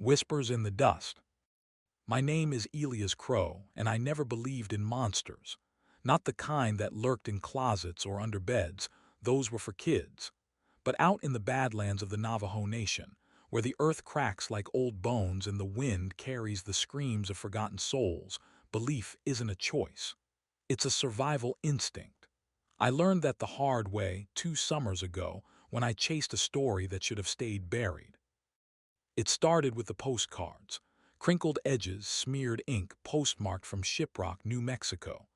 Whispers in the dust. My name is Elias Crow, and I never believed in monsters. Not the kind that lurked in closets or under beds, those were for kids. But out in the badlands of the Navajo Nation, where the earth cracks like old bones and the wind carries the screams of forgotten souls, belief isn't a choice. It's a survival instinct. I learned that the hard way 2 summers ago when I chased a story that should have stayed buried. It started with the postcards, crinkled edges, smeared ink, postmarked from Shiprock, New Mexico.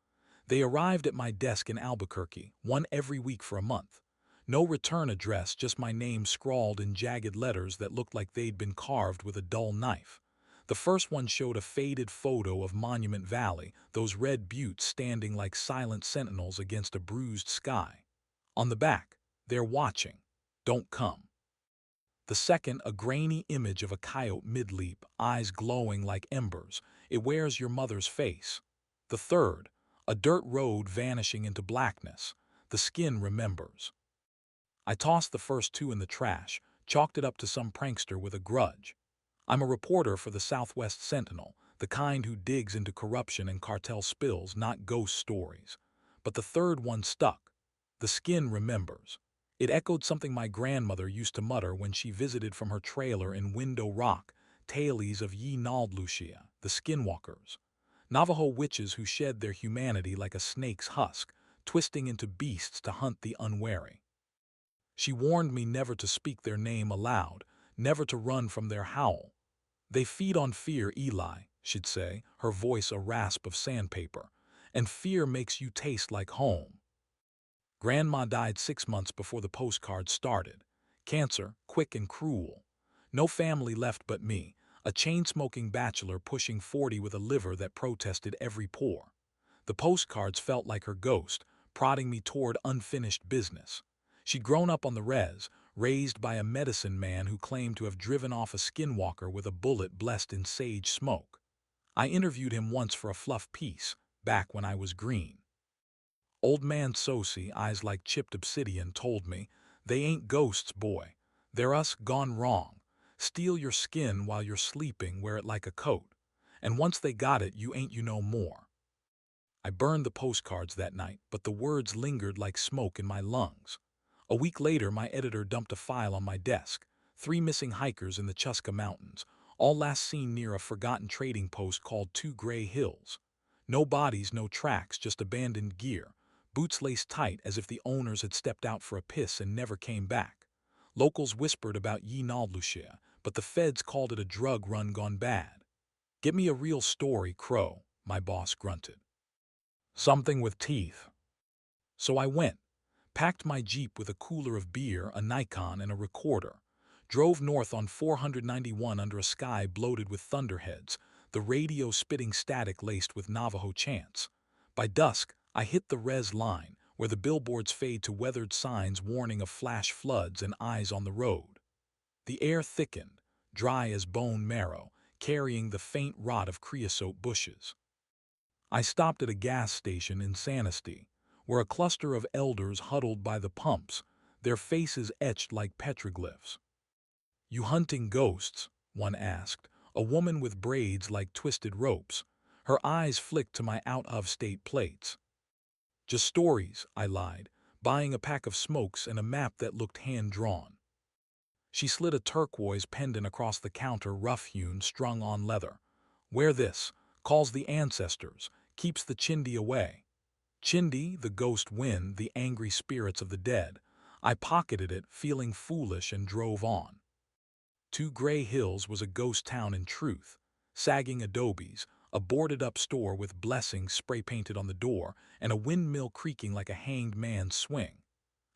They arrived at my desk in Albuquerque, one every week for a month. No return address, just my name scrawled in jagged letters that looked like they'd been carved with a dull knife. The first one showed a faded photo of Monument Valley, those red buttes standing like silent sentinels against a bruised sky. On the back, "They're watching. Don't come." The second, a grainy image of a coyote mid-leap, eyes glowing like embers. "It wears your mother's face." The third, a dirt road vanishing into blackness. "The skin remembers." I tossed the first two in the trash, chalked it up to some prankster with a grudge. I'm a reporter for the Southwest Sentinel, the kind who digs into corruption and cartel spills, not ghost stories. But the third one stuck. "The skin remembers." It echoed something my grandmother used to mutter when she visited from her trailer in Window Rock, tales of Ye Naldlucia, the Skinwalkers. Navajo witches who shed their humanity like a snake's husk, twisting into beasts to hunt the unwary. She warned me never to speak their name aloud, never to run from their howl. "They feed on fear, Eli," she'd say, her voice a rasp of sandpaper, "and fear makes you taste like home." Grandma died 6 months before the postcards started. Cancer, quick and cruel. No family left but me, a chain-smoking bachelor pushing 40 with a liver that protested every pore. The postcards felt like her ghost, prodding me toward unfinished business. She'd grown up on the res, raised by a medicine man who claimed to have driven off a skinwalker with a bullet blessed in sage smoke. I interviewed him once for a fluff piece, back when I was green. Old man Sosi, eyes like chipped obsidian, told me, "They ain't ghosts, boy. They're us gone wrong. Steal your skin while you're sleeping, wear it like a coat. And once they got it, you ain't you no more." I burned the postcards that night, but the words lingered like smoke in my lungs. A week later, my editor dumped a file on my desk. 3 missing hikers in the Chuska Mountains, all last seen near a forgotten trading post called Two Gray Hills. No bodies, no tracks, just abandoned gear. Boots laced tight as if the owners had stepped out for a piss and never came back. Locals whispered about Ye Naldlucia, but the feds called it a drug run gone bad. "Get me a real story, Crow," my boss grunted. "Something with teeth." So I went, packed my Jeep with a cooler of beer, a Nikon, and a recorder, drove north on 491 under a sky bloated with thunderheads, the radio spitting static laced with Navajo chants. By dusk, I hit the res line, where the billboards fade to weathered signs warning of flash floods and eyes on the road. The air thickened, dry as bone marrow, carrying the faint rot of creosote bushes. I stopped at a gas station in Sanistee, where a cluster of elders huddled by the pumps, their faces etched like petroglyphs. "You hunting ghosts?" one asked, a woman with braids like twisted ropes. Her eyes flicked to my out-of-state plates. "Just stories," I lied, buying a pack of smokes and a map that looked hand-drawn. She slid a turquoise pendant across the counter, rough-hewn, strung on leather. "Wear this. Calls the ancestors. Keeps the chindi away." Chindi, the ghost wind, the angry spirits of the dead. I pocketed it, feeling foolish, and drove on. Two Gray Hills was a ghost town in truth. Sagging adobes, a boarded-up store with blessings spray-painted on the door, and a windmill creaking like a hanged man's swing.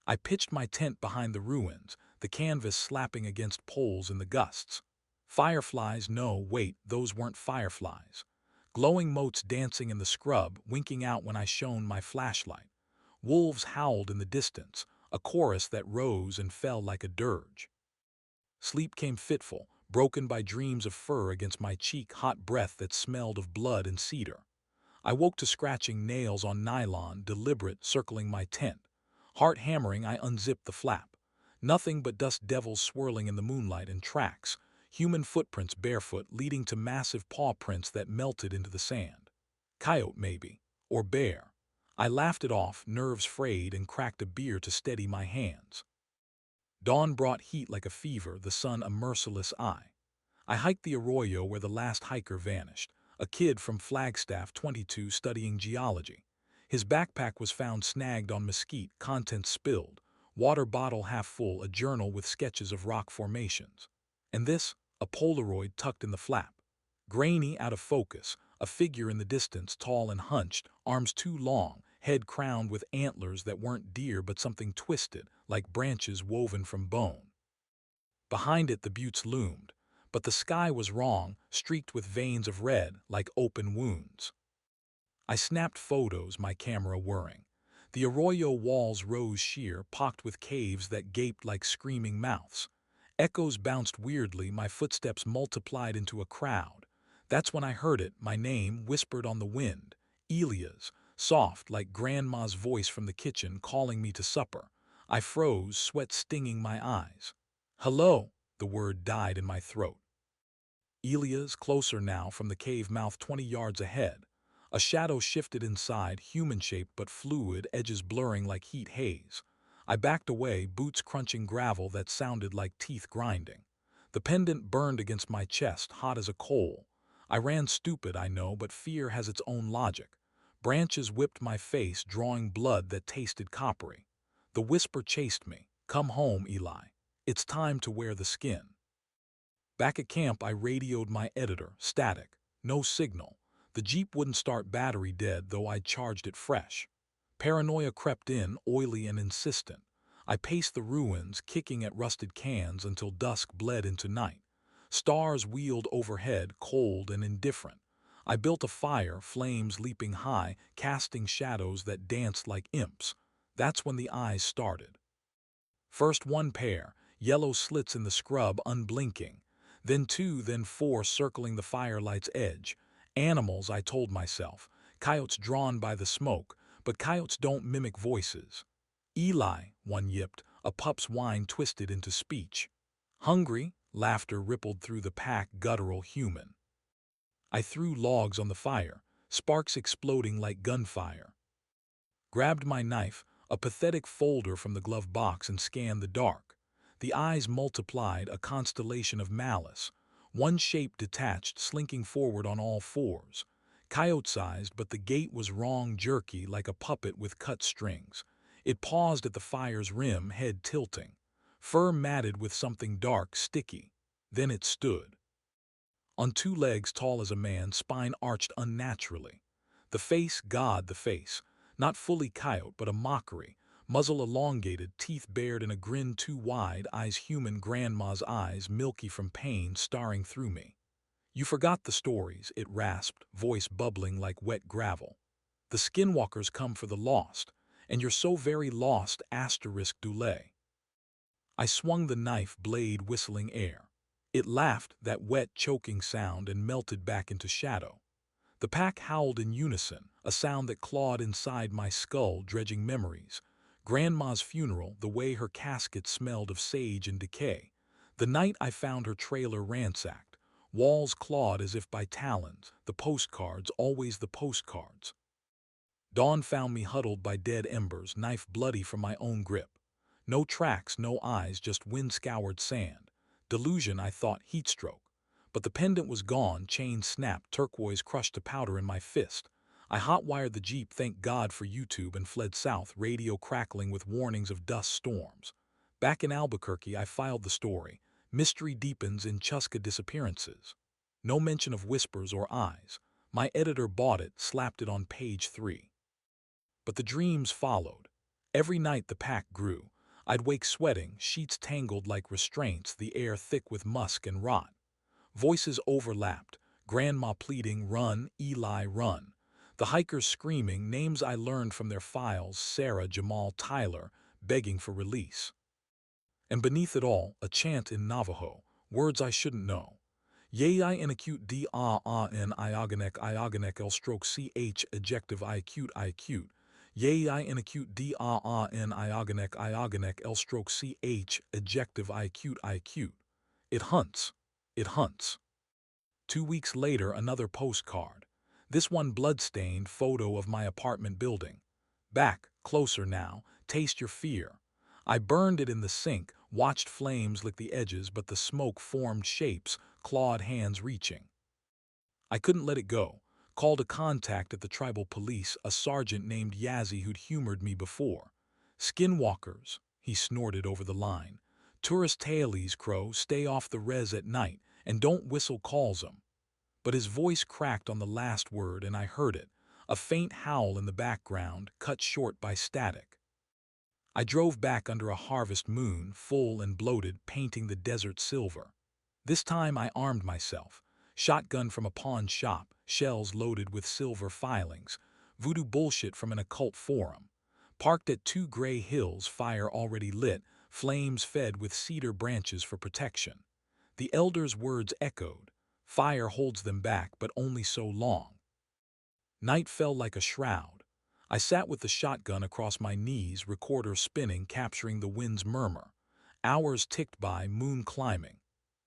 I pitched my tent behind the ruins, the canvas slapping against poles in the gusts. Fireflies, no, wait, those weren't fireflies. Glowing motes dancing in the scrub, winking out when I shone my flashlight. Wolves howled in the distance, a chorus that rose and fell like a dirge. Sleep came fitful, broken by dreams of fur against my cheek, hot breath that smelled of blood and cedar. I woke to scratching nails on nylon, deliberate, circling my tent. Heart hammering, I unzipped the flap. Nothing but dust devils swirling in the moonlight and tracks. human footprints barefoot leading to massive paw prints that melted into the sand. Coyote, maybe. Or bear. I laughed it off, nerves frayed, and cracked a beer to steady my hands. Dawn brought heat like a fever, the sun a merciless eye. I hiked the arroyo where the last hiker vanished, a kid from Flagstaff 22 studying geology. His backpack was found snagged on mesquite, contents spilled, water bottle half full, a journal with sketches of rock formations. And this, a Polaroid tucked in the flap. Grainy, out of focus, a figure in the distance, tall and hunched, arms too long, head crowned with antlers that weren't deer but something twisted, like branches woven from bone. Behind it the buttes loomed, but the sky was wrong, streaked with veins of red, like open wounds. I snapped photos, my camera whirring. The arroyo walls rose sheer, pocked with caves that gaped like screaming mouths. Echoes bounced weirdly, my footsteps multiplied into a crowd. That's when I heard it, my name, whispered on the wind. Elia's, soft like Grandma's voice from the kitchen calling me to supper. I froze, sweat stinging my eyes. Hello, the word died in my throat. Elia's, closer now from the cave mouth 20 yards ahead. A shadow shifted inside, human-shaped but fluid, edges blurring like heat haze. I backed away, boots crunching gravel that sounded like teeth grinding. The pendant burned against my chest, hot as a coal. I ran stupid, I know, but fear has its own logic. Branches whipped my face, drawing blood that tasted coppery. The whisper chased me. Come home, Eli. It's time to wear the skin. Back at camp, I radioed my editor, static, no signal. The Jeep wouldn't start, battery dead, though I'd charged it fresh. Paranoia crept in, oily and insistent. I paced the ruins, kicking at rusted cans until dusk bled into night. Stars wheeled overhead, cold and indifferent. I built a fire, flames leaping high, casting shadows that danced like imps. That's when the eyes started. First one pair, yellow slits in the scrub, unblinking. Then two, then four, circling the firelight's edge. Animals, I told myself. Coyotes drawn by the smoke, but coyotes don't mimic voices. Eli, one yipped, a pup's whine twisted into speech. Hungry, laughter rippled through the pack, guttural, human. I threw logs on the fire, sparks exploding like gunfire. Grabbed my knife, a pathetic folder from the glove box, and scanned the dark. The eyes multiplied, a constellation of malice. One shape detached, slinking forward on all fours. Coyote-sized, but the gait was wrong, jerky, like a puppet with cut strings. It paused at the fire's rim, head tilting. Fur matted with something dark, sticky. Then it stood. On two legs tall as a man, spine arched unnaturally. The face, God, the face. Not fully coyote, but a mockery. Muzzle elongated, teeth bared in a grin too wide, eyes human, Grandma's eyes, milky from pain, staring through me. You forgot the stories, it rasped, voice bubbling like wet gravel. The skinwalkers come for the lost, and you're so very lost, asterisk Dulé. I swung the knife blade, whistling air. It laughed, that wet, choking sound, and melted back into shadow. The pack howled in unison, a sound that clawed inside my skull, dredging memories. Grandma's funeral, the way her casket smelled of sage and decay. The night I found her trailer ransacked, walls clawed as if by talons, the postcards, always the postcards. Dawn found me huddled by dead embers, knife bloody from my own grip. No tracks, no eyes, just wind-scoured sand. Delusion, I thought, heatstroke. But the pendant was gone, chain snapped, turquoise crushed to powder in my fist. I hot-wired the Jeep, thank God for YouTube, and fled south, radio crackling with warnings of dust storms. Back in Albuquerque, I filed the story. Mystery deepens in Chuska disappearances. No mention of whispers or eyes. My editor bought it, slapped it on page 3. But the dreams followed. Every night the pack grew. I'd wake sweating, sheets tangled like restraints, the air thick with musk and rot. Voices overlapped, Grandma pleading, run, Eli, run. The hikers screaming, names I learned from their files, Sarah, Jamal, Tyler, begging for release. And beneath it all, a chant in Navajo, words I shouldn't know. Yea I in acute d a n iogonek l stroke ch adjective I cute. Yea I in acute d a n iogonek l stroke ch adjective I cute. It hunts. it hunts. 2 weeks later, another postcard. This one blood-stained photo of my apartment building. Back, closer now, taste your fear. I burned it in the sink, watched flames lick the edges, but the smoke formed shapes, clawed hands reaching. I couldn't let it go. Called a contact at the tribal police, a sergeant named Yazzie who'd humored me before. Skinwalkers, he snorted over the line. Tourist tailies, Crow, stay off the res at night, and don't whistle calls 'em. But his voice cracked on the last word, and I heard it, a faint howl in the background, cut short by static. I drove back under a harvest moon, full and bloated, painting the desert silver. This time I armed myself. Shotgun from a pawn shop, shells loaded with silver filings, voodoo bullshit from an occult forum. Parked at 2 gray hills, fire already lit, flames fed with cedar branches for protection. The elder's words echoed. Fire holds them back, but only so long. Night fell like a shroud. I sat with the shotgun across my knees, recorder spinning, capturing the wind's murmur. Hours ticked by, moon climbing.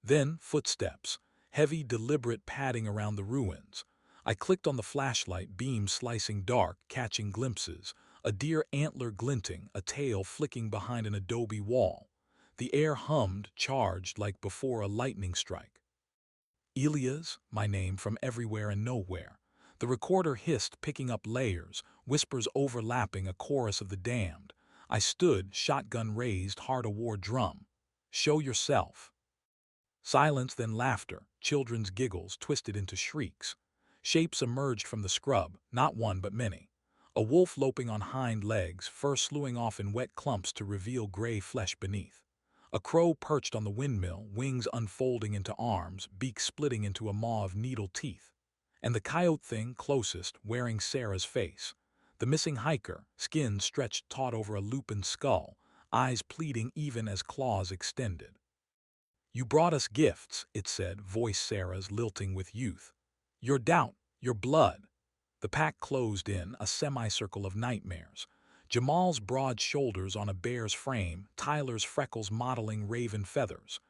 Then, footsteps. Heavy, deliberate padding around the ruins. I clicked on the flashlight, beam slicing dark, catching glimpses. A deer antler glinting, a tail flicking behind an adobe wall. The air hummed, charged like before a lightning strike. Elias, my name, from everywhere and nowhere. The recorder hissed, picking up layers, whispers overlapping, a chorus of the damned. I stood, shotgun raised, heart a war drum. Show yourself. Silence, then laughter, children's giggles twisted into shrieks. Shapes emerged from the scrub, not one but many. A wolf loping on hind legs, fur slewing off in wet clumps to reveal gray flesh beneath. A crow perched on the windmill, wings unfolding into arms, beak splitting into a maw of needle teeth. And the coyote thing closest, wearing Sarah's face. The missing hiker, skin stretched taut over a lupin skull, eyes pleading even as claws extended. You brought us gifts, it said, voice Sarah's lilting with youth. Your doubt, your blood. The pack closed in, a semicircle of nightmares. Jamal's broad shoulders on a bear's frame, Tyler's freckles modeling raven feathers.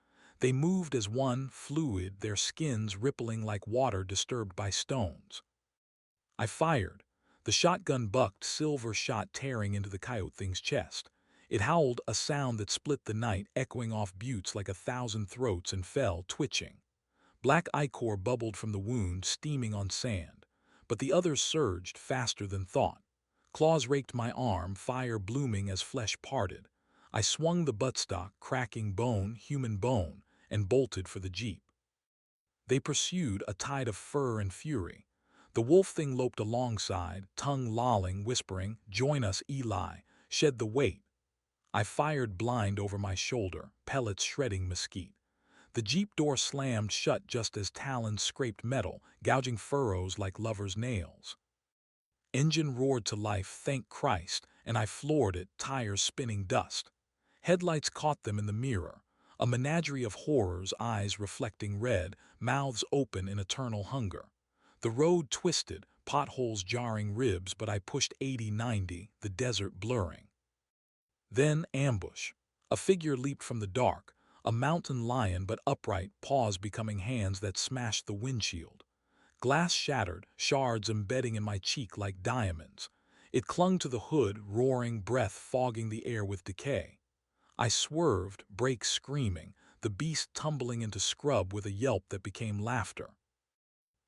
They moved as one, fluid, their skins rippling like water disturbed by stones. I fired. The shotgun bucked, silver shot tearing into the coyote thing's chest. It howled, a sound that split the night, echoing off buttes like 1,000 throats, and fell, twitching. Black ichor bubbled from the wound, steaming on sand. But the others surged, faster than thought. Claws raked my arm, fire blooming as flesh parted. I swung the buttstock, cracking bone, human bone, and bolted for the jeep. They pursued, a tide of fur and fury. The wolf thing loped alongside, tongue lolling, whispering, "Join us, Eli, shed the weight." I fired blind over my shoulder, pellets shredding mesquite. The jeep door slammed shut just as talons scraped metal, gouging furrows like lovers' nails. Engine roared to life, thank Christ, and I floored it, tires spinning dust. Headlights caught them in the mirror, a menagerie of horrors, eyes reflecting red, mouths open in eternal hunger. The road twisted, potholes jarring ribs, but I pushed 80-90, the desert blurring. Then ambush. A figure leaped from the dark, a mountain lion but upright, paws becoming hands that smashed the windshield. Glass shattered, shards embedding in my cheek like diamonds. It clung to the hood, roaring, breath fogging the air with decay. I swerved, brakes screaming, the beast tumbling into scrub with a yelp that became laughter.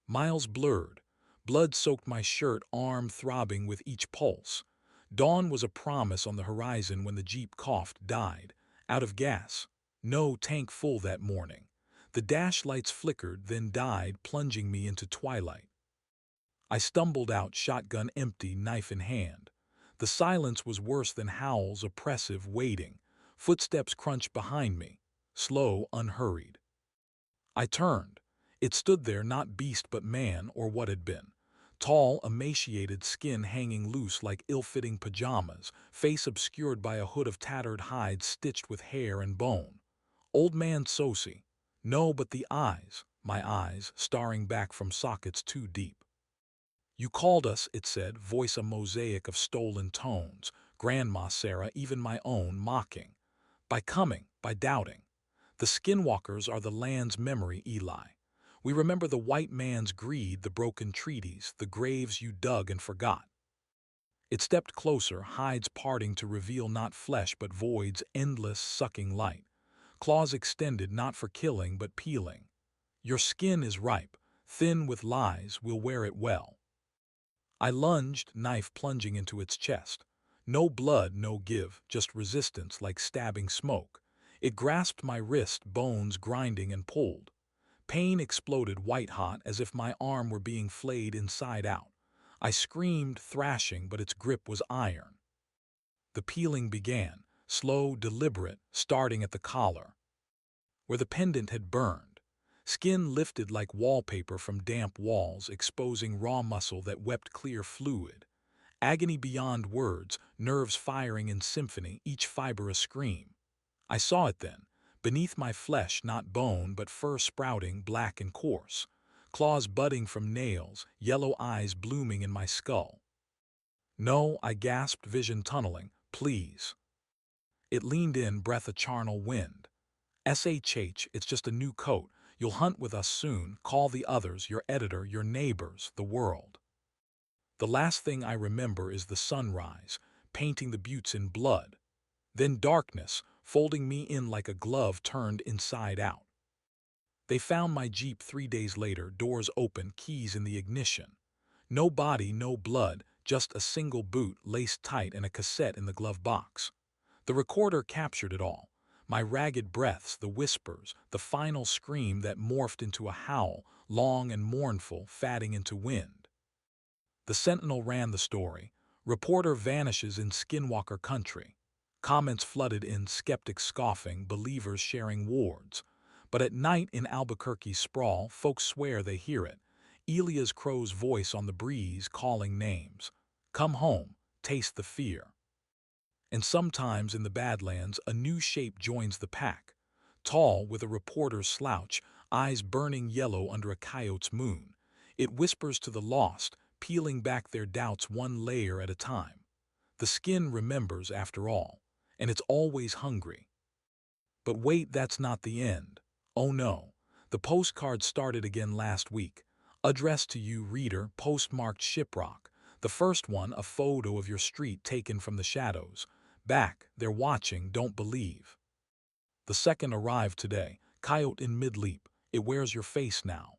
Miles blurred. Blood soaked my shirt, arm throbbing with each pulse. Dawn was a promise on the horizon when the jeep coughed, died. Out of gas. No tank full that morning. The dash lights flickered, then died, plunging me into twilight. I stumbled out, shotgun empty, knife in hand. The silence was worse than howls, oppressive, waiting. Footsteps crunched behind me, slow, unhurried. I turned. It stood there, not beast but man, or what had been. Tall, emaciated, skin hanging loose like ill-fitting pajamas, face obscured by a hood of tattered hide stitched with hair and bone. Old man Sosi. No, but the eyes, my eyes, staring back from sockets too deep. You called us, it said, voice a mosaic of stolen tones, Grandma Sarah, even my own, mocking. By coming, by doubting. The Skinwalkers are the land's memory, Eli. We remember the white man's greed, the broken treaties, the graves you dug and forgot. It stepped closer, hides parting to reveal not flesh but void's endless, sucking light. Claws extended not for killing but peeling. Your skin is ripe, thin with lies, we'll wear it well. I lunged, knife plunging into its chest. No blood, no give, just resistance like stabbing smoke. It grasped my wrist, bones grinding and pulled. Pain exploded white-hot as if my arm were being flayed inside out. I screamed, thrashing, but its grip was iron. The peeling began, slow, deliberate, starting at the collar, where the pendant had burned. Skin lifted like wallpaper from damp walls, exposing raw muscle that wept clear fluid. Agony beyond words, nerves firing in symphony, each fiber a scream. I saw it then. Beneath my flesh, not bone, but fur sprouting, black and coarse. Claws budding from nails, yellow eyes blooming in my skull. No, I gasped, vision tunneling. Please. It leaned in, breath a charnel wind. SHH, it's just a new coat. You'll hunt with us soon. Call the others, your editor, your neighbors, the world. The last thing I remember is the sunrise, painting the buttes in blood. Then darkness, folding me in like a glove turned inside out. They found my Jeep 3 days later, doors open, keys in the ignition. No body, no blood, just a single boot laced tight and a cassette in the glove box. The recorder captured it all. My ragged breaths, the whispers, the final scream that morphed into a howl, long and mournful, fatting into wind. The Sentinel ran the story. Reporter vanishes in Skinwalker country. Comments flooded in, skeptics scoffing, believers sharing wards. But at night in Albuquerque's sprawl, folks swear they hear it. Elia's crow's voice on the breeze calling names. Come home, taste the fear. And sometimes in the Badlands, a new shape joins the pack. Tall, with a reporter's slouch, eyes burning yellow under a coyote's moon. It whispers to the lost, peeling back their doubts one layer at a time. The skin remembers, after all, and it's always hungry. But wait, that's not the end. Oh no, the postcard started again last week. Addressed to you, reader, postmarked Shiprock. The first one, a photo of your street taken from the shadows. Back, they're watching, don't believe. The second arrived today, coyote in mid-leap. It wears your face now.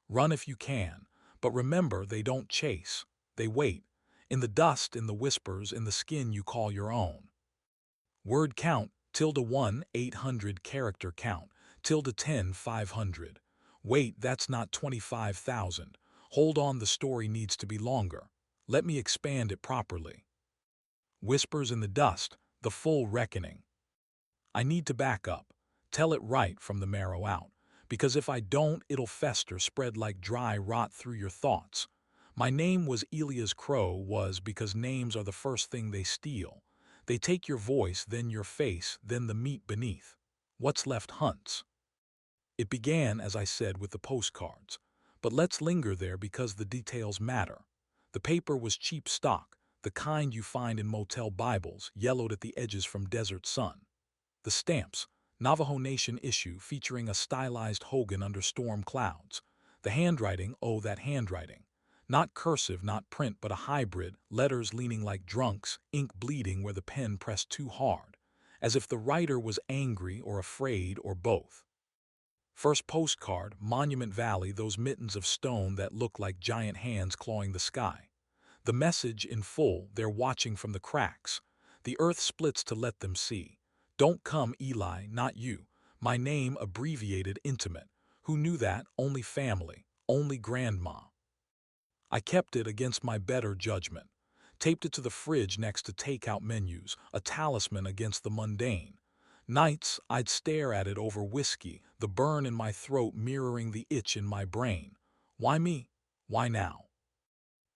Run if you can, but remember they don't chase. They wait. In the dust, in the whispers, in the skin you call your own. Word count, ~1, 800 character count, ~10, 500. Wait, that's not 25,000. Hold on, the story needs to be longer. Let me expand it properly. Whispers in the dust, the full reckoning. I need to back up. Tell it right from the marrow out. Because if I don't, it'll fester, spread like dry rot through your thoughts. My name was Elias Crow was because names are the first thing they steal. They take your voice, then your face, then the meat beneath. What's left hunts. It began, as I said, with the postcards. But let's linger there because the details matter. The paper was cheap stock, the kind you find in motel Bibles, yellowed at the edges from desert sun. The stamps, Navajo Nation issue featuring a stylized Hogan under storm clouds. The handwriting, oh that handwriting. Not cursive, not print, but a hybrid, letters leaning like drunks, ink bleeding where the pen pressed too hard, as if the writer was angry or afraid or both. First postcard, Monument Valley, those mittens of stone that look like giant hands clawing the sky. The message in full, they're watching from the cracks. The earth splits to let them see. Don't come, Eli, not you. My name abbreviated, intimate. Who knew that? Only family, only grandma. I kept it against my better judgment. Taped it to the fridge next to takeout menus, a talisman against the mundane. Nights, I'd stare at it over whiskey, the burn in my throat mirroring the itch in my brain. Why me? Why now?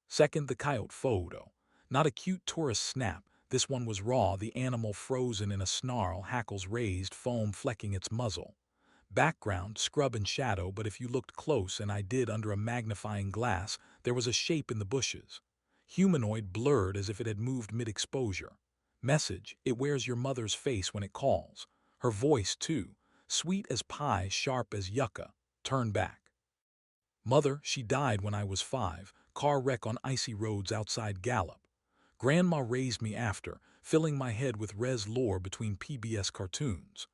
Second, the coyote photo. Not a cute tourist snap. This one was raw, the animal frozen in a snarl, hackles raised, foam flecking its muzzle. Background, scrub and shadow, but if you looked close, and I did under a magnifying glass, there was a shape in the bushes. Humanoid, blurred as if it had moved mid-exposure. Message, it wears your mother's face when it calls. Her voice, too. Sweet as pie, sharp as yucca. Turn back. Mother, she died when I was 5, car wreck on icy roads outside Gallup. Grandma raised me after, filling my head with res lore between PBS cartoons.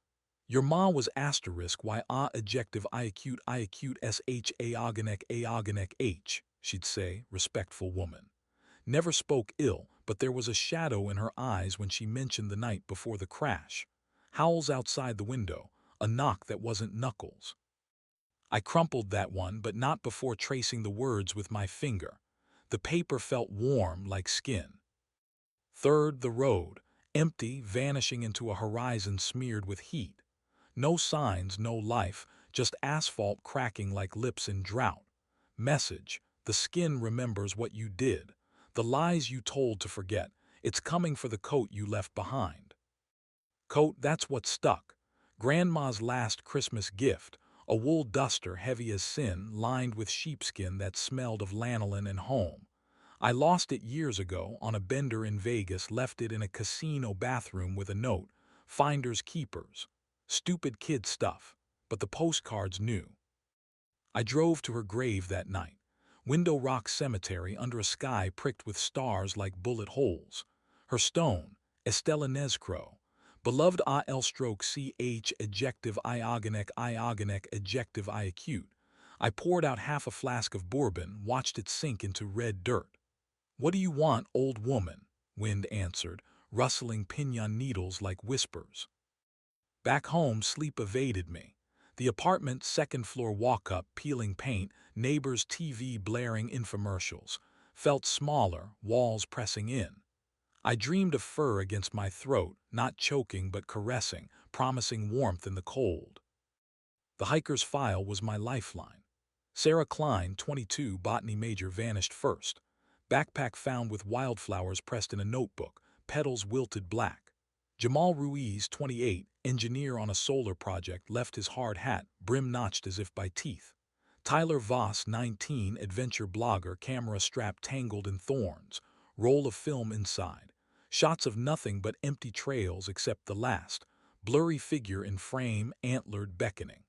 Your ma was asterisk y adjective I acute sh aogenic h, she'd say, respectful woman. Never spoke ill, but there was a shadow in her eyes when she mentioned the night before the crash. Howls outside the window, a knock that wasn't knuckles. I crumpled that one, but not before tracing the words with my finger. The paper felt warm like skin. Third, the road, empty, vanishing into a horizon smeared with heat. No signs, no life, just asphalt cracking like lips in drought. Message: the skin remembers what you did, the lies you told to forget. It's coming for the coat you left behind. Coat, that's what stuck. Grandma's last Christmas gift, a wool duster heavy as sin, lined with sheepskin that smelled of lanolin and home. I lost it years ago on a bender in Vegas, left it in a casino bathroom with a note, finders keepers. Stupid kid stuff, but the postcards knew. I drove to her grave that night. Window Rock Cemetery under a sky pricked with stars like bullet holes. Her stone, Estella Nezcro. Beloved AL stroke CH adjective iogenic adjective I acute. I poured out half a flask of bourbon, watched it sink into red dirt. What do you want, old woman? Wind answered, rustling pinon needles like whispers. Back home, sleep evaded me. The apartment, second floor walk-up, peeling paint, neighbors' TV blaring infomercials. Felt smaller, walls pressing in. I dreamed of fur against my throat, not choking but caressing, promising warmth in the cold. The hiker's file was my lifeline. Sarah Klein, 22, botany major, vanished first. Backpack found with wildflowers pressed in a notebook, petals wilted black. Jamal Ruiz, 28, engineer on a solar project, left his hard hat, brim notched as if by teeth. Tyler Voss, 19, adventure blogger, camera strap tangled in thorns, roll of film inside. Shots of nothing but empty trails except the last, blurry figure in frame, antlered, beckoning.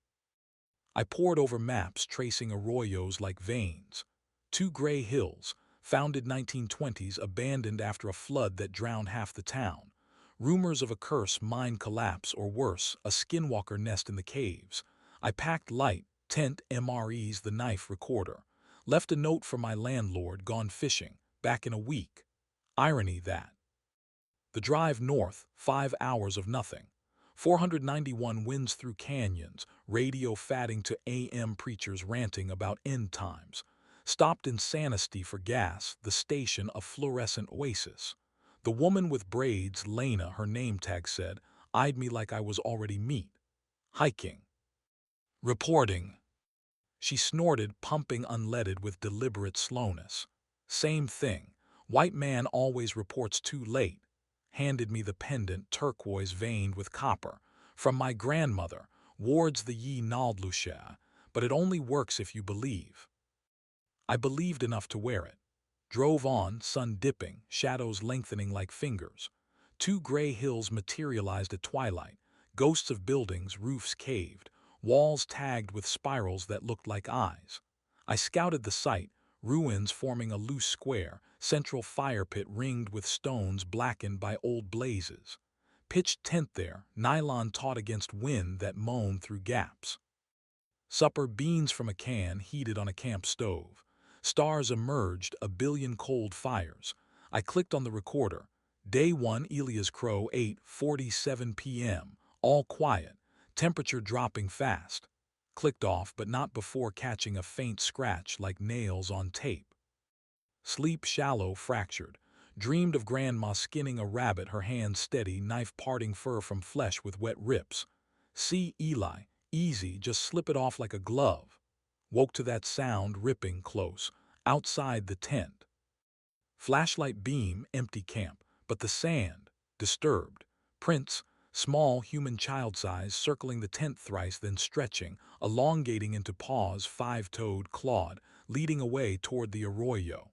I pored over maps tracing arroyos like veins. 2 gray hills, founded 1920s, abandoned after a flood that drowned half the town. Rumors of a curse, mine collapse, or worse, a skinwalker nest in the caves. I packed light, tent, MREs, the knife recorder. Left a note for my landlord, gone fishing, back in a week. Irony that. The drive north, 5 hours of nothing. 491 winds through canyons, radio fatting to AM preachers ranting about end times. Stopped in Sanistee for gas, the station a fluorescent oasis. The woman with braids, Lena, her name tag said, eyed me like I was already meat. Hiking. Reporting. She snorted, pumping unleaded with deliberate slowness. Same thing. White man always reports too late. Handed me the pendant, turquoise veined with copper. From my grandmother, wards the ye Naldlusha, but it only works if you believe. I believed enough to wear it. Drove on, sun dipping, shadows lengthening like fingers. 2 gray hills materialized at twilight, ghosts of buildings, roofs caved, walls tagged with spirals that looked like eyes. I scouted the site, ruins forming a loose square, central fire pit ringed with stones blackened by old blazes. Pitched tent there, nylon taut against wind that moaned through gaps. Supper, beans from a can heated on a camp stove. Stars emerged, a billion cold fires. I clicked on the recorder. Day 1, Elias Crow, 8:47 p.m. All quiet, temperature dropping fast. Clicked off, but not before catching a faint scratch like nails on tape. Sleep shallow, fractured. Dreamed of grandma skinning a rabbit, her hands steady, knife parting fur from flesh with wet rips. See, Eli, easy, just slip it off like a glove. Woke to that sound, ripping close, outside the tent. Flashlight beam, empty camp, but the sand, disturbed. Prints, small, human child size, circling the tent thrice, then stretching, elongating into paws, 5-toed, clawed, leading away toward the arroyo.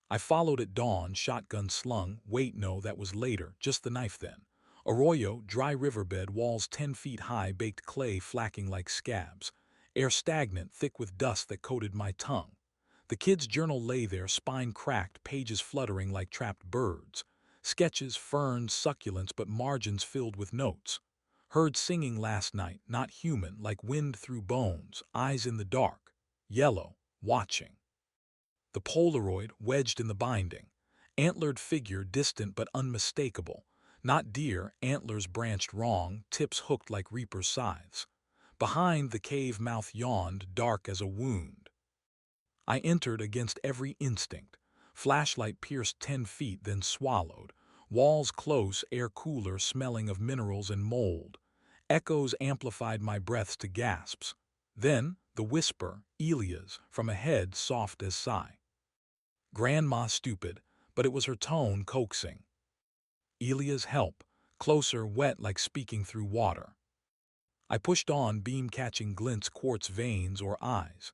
I followed at dawn, shotgun slung. Wait, no, that was later, just the knife then. Arroyo, dry riverbed, walls 10 feet high, baked clay flacking like scabs. Air stagnant, thick with dust that coated my tongue. The kid's journal lay there, spine cracked, pages fluttering like trapped birds. Sketches, ferns, succulents, but margins filled with notes. Heard singing last night, not human, like wind through bones, eyes in the dark, yellow, watching. The Polaroid wedged in the binding. Antlered figure, distant but unmistakable. Not deer, antlers branched wrong, tips hooked like reaper's scythes. Behind, the cave mouth yawned, dark as a wound. I entered against every instinct. Flashlight pierced 10 feet, then swallowed. Walls close, air cooler, smelling of minerals and mold. Echoes amplified my breaths to gasps. Then, the whisper, Elia's, from ahead, soft as sigh. Grandma stupid, but it was her tone coaxing. Elia's help, closer, wet like speaking through water. I pushed on, beam catching glints, quartz veins or eyes.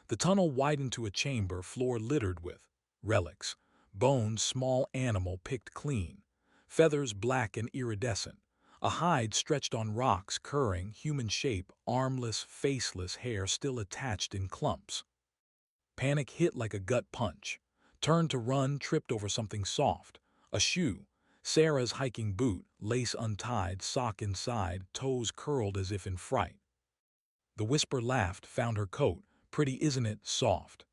The tunnel widened to a chamber, floor littered with relics. Bones, small animal picked clean. Feathers black and iridescent. A hide stretched on rocks, curring, human shape, armless, faceless, hair still attached in clumps. Panic hit like a gut punch. Turned to run, tripped over something soft. A shoe. Sarah's hiking boot, lace untied, sock inside, toes curled as if in fright. The whisper laughed, found her coat. Pretty, isn't it? Soft.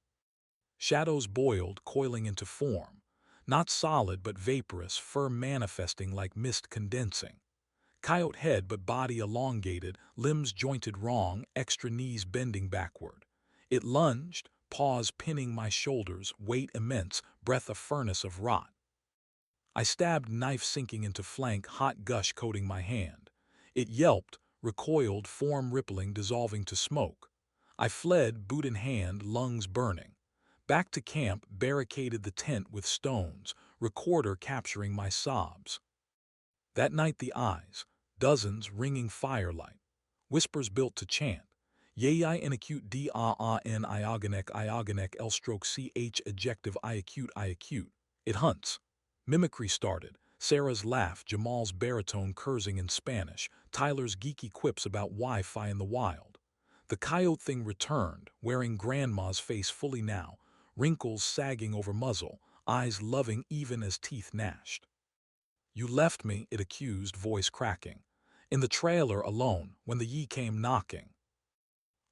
Shadows boiled, coiling into form. Not solid but vaporous, fur manifesting like mist condensing. Coyote head but body elongated, limbs jointed wrong, extra knees bending backward. It lunged, paws pinning my shoulders, weight immense, breath a furnace of rot. I stabbed, knife sinking into flank, hot gush coating my hand. It yelped, recoiled, form rippling, dissolving to smoke. I fled, boot in hand, lungs burning. Back to camp, barricaded the tent with stones, recorder capturing my sobs. That night the eyes, dozens ringing firelight. Whispers built to chant. Yei in acute d a n iogonek l stroke ch adjective I acute. It hunts. Mimicry started. Sarah's laugh, Jamal's baritone cursing in Spanish, Tyler's geeky quips about Wi-Fi in the wild. The coyote thing returned, wearing grandma's face fully now, wrinkles sagging over muzzle, eyes loving even as teeth gnashed. You left me, it accused, voice cracking. In the trailer alone, when the ye came knocking.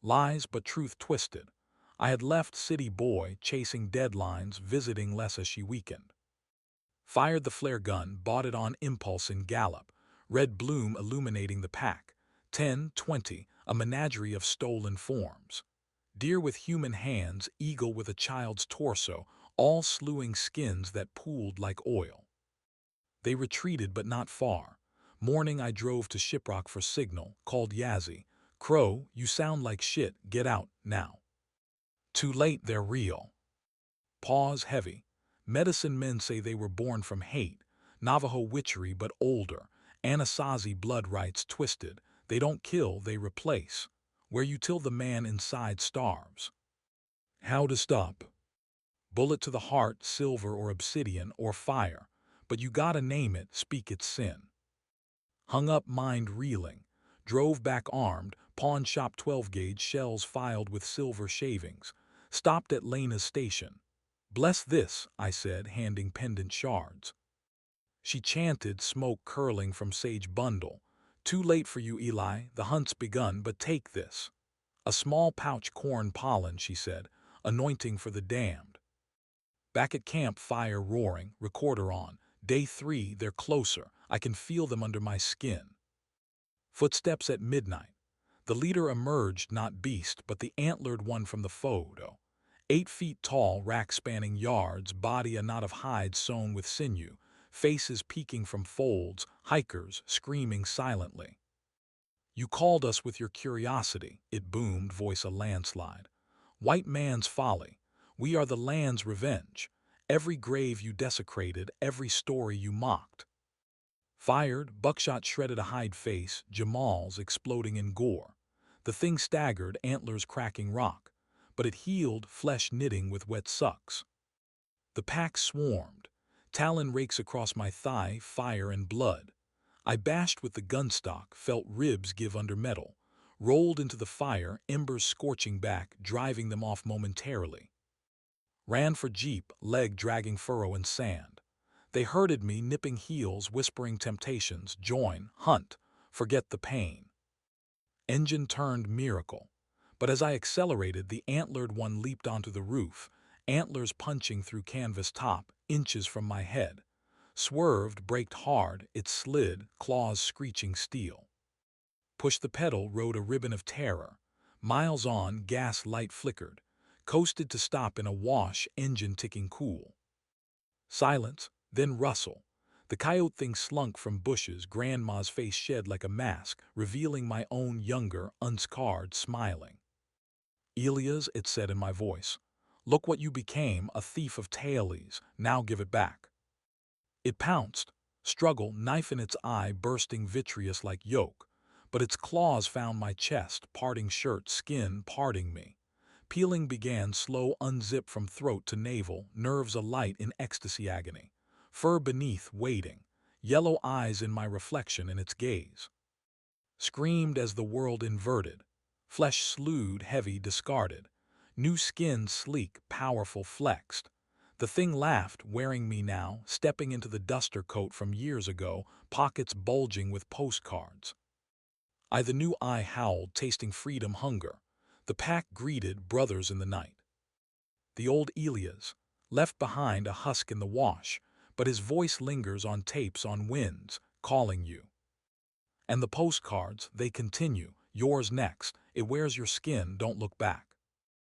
Lies but truth twisted. I had left city boy, chasing deadlines, visiting less as she weakened. Fired the flare gun, bought it on impulse in gallop. Red bloom illuminating the pack. 10, 20, a menagerie of stolen forms. Deer with human hands, eagle with a child's torso, all slewing skins that pooled like oil. They retreated but not far. Morning I drove to Shiprock for signal, called Yazzie. Crow, you sound like shit, get out, now. Too late, they're real. Pause heavy. Medicine men say they were born from hate. Navajo witchery but older. Anasazi blood rites twisted. They don't kill, they replace. Where you till the man inside starves. How to stop? Bullet to the heart, silver or obsidian or fire. But you gotta name it, speak its sin. Hung up, mind reeling. Drove back armed, pawn shop 12-gauge shells filed with silver shavings. Stopped at Lena's station. Bless this, I said, handing pendant shards. She chanted, smoke curling from sage bundle. Too late for you, Eli, the hunt's begun, but take this. A small pouch corn pollen, she said, anointing for the damned. Back at camp, fire roaring, recorder on. Day 3, they're closer. I can feel them under my skin. Footsteps at midnight. The leader emerged, not beast, but the antlered one from the photo. 8 feet tall, rack spanning yards, body a knot of hide sewn with sinew, faces peeking from folds, hikers screaming silently. You called us with your curiosity, it boomed, voice a landslide. White man's folly. We are the land's revenge. Every grave you desecrated, every story you mocked. Fired, buckshot shredded a hide face, Jamal's exploding in gore. The thing staggered, antlers cracking rock, but it healed, flesh knitting with wet sucks. The pack swarmed. Talon rakes across my thigh, fire and blood. I bashed with the gun stock, felt ribs give under metal, rolled into the fire, embers scorching back, driving them off momentarily. Ran for jeep, leg dragging furrow and sand. They herded me, nipping heels, whispering temptations, join, hunt, forget the pain. Engine turned, miracle. But as I accelerated, the antlered one leaped onto the roof, antlers punching through canvas top, inches from my head. Swerved, braked hard, it slid, claws screeching steel. Pushed the pedal, rode a ribbon of terror. Miles on, gas light flickered. Coasted to stop in a wash, engine ticking cool. Silence, then rustle. The coyote thing slunk from bushes, Grandma's face shed like a mask, revealing my own younger, unscarred, smiling. Elias, it said in my voice, look what you became, a thief of tailies, now give it back. It pounced, struggle, knife in its eye bursting vitreous like yolk, but its claws found my chest, parting shirt, skin parting me. Peeling began, slow unzip from throat to navel, nerves alight in ecstasy agony. Fur beneath, waiting, yellow eyes in my reflection in its gaze. Screamed as the world inverted, flesh slewed, heavy, discarded. New skin sleek, powerful, flexed. The thing laughed, wearing me now, stepping into the duster coat from years ago, pockets bulging with postcards. The new I howled, tasting freedom, hunger. The pack greeted, brothers in the night. The old Elias, left behind a husk in the wash, but his voice lingers on tapes, on winds, calling you. And the postcards, they continue, yours next, it wears your skin, don't look back.